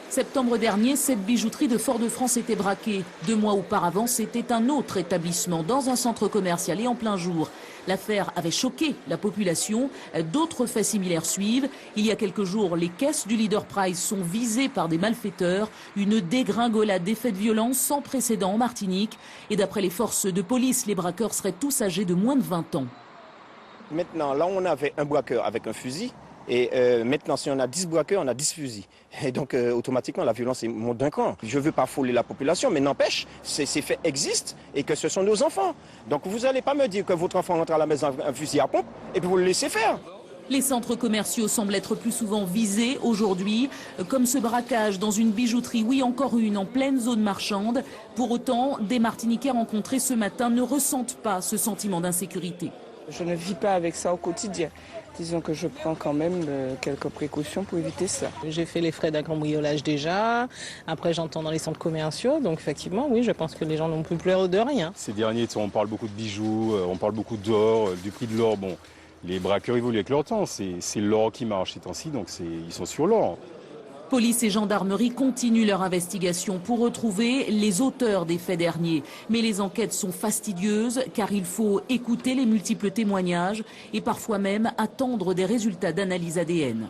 Septembre dernier, cette bijouterie de Fort-de-France était braquée. 2 mois auparavant, c'était un autre établissement dans un centre commercial et en plein jour. L'affaire avait choqué la population. D'autres faits similaires suivent. Il y a quelques jours, les caisses du Leader Price sont visées par des malfaiteurs. Une dégringolade d'effets de violence sans précédent en Martinique. Et d'après les forces de police, les braqueurs seraient tous âgés de moins de 20 ans. Maintenant, là, on avait un braqueur avec un fusil. Et maintenant, si on a 10 braqueurs, on a 10 fusils. Et donc, automatiquement, la violence monte d'un cran. Je ne veux pas affoler la population, mais n'empêche, ces faits existent et que ce sont nos enfants. Donc, vous n'allez pas me dire que votre enfant rentre à la maison avec un fusil à pompe et puis vous le laissez faire. Les centres commerciaux semblent être plus souvent visés aujourd'hui, comme ce braquage dans une bijouterie, oui encore une, en pleine zone marchande. Pour autant, des Martiniquais rencontrés ce matin ne ressentent pas ce sentiment d'insécurité. Je ne vis pas avec ça au quotidien. Disons que je prends quand même quelques précautions pour éviter ça. J'ai fait les frais d'un cambriolage déjà. Après, j'entends dans les centres commerciaux. Donc, effectivement, oui, je pense que les gens n'ont plus peur de rien. Ces derniers temps, on parle beaucoup de bijoux, on parle beaucoup d'or, du prix de l'or. Bon, les braqueurs évoluent avec leur temps. C'est l'or qui marche ces temps-ci, donc ils sont sur l'or. Police et gendarmerie continuent leur investigation pour retrouver les auteurs des faits derniers. Mais les enquêtes sont fastidieuses car il faut écouter les multiples témoignages et parfois même attendre des résultats d'analyse ADN.